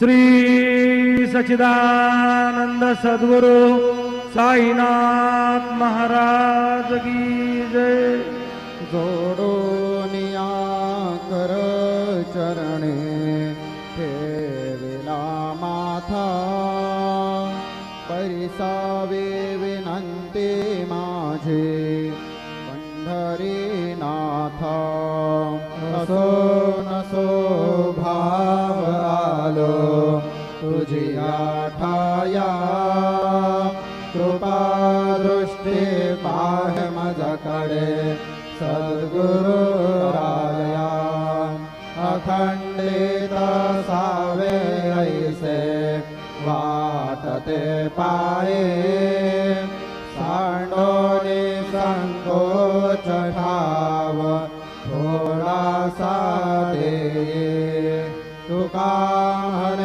श्री सच्चिदानंद सद्गुरु साईनाथ महाराज की जय। जोडोनिया कर चरणे ठेविला माथा, परिसावे विनंती माझे पंढरीनाथा। असो नसो भाव आलो तुझिया ठाया, कृपा दृष्टी पाह माझ्याकडे सद्गुरु राया। अखंडित सावे ऐसे वाटते पाये,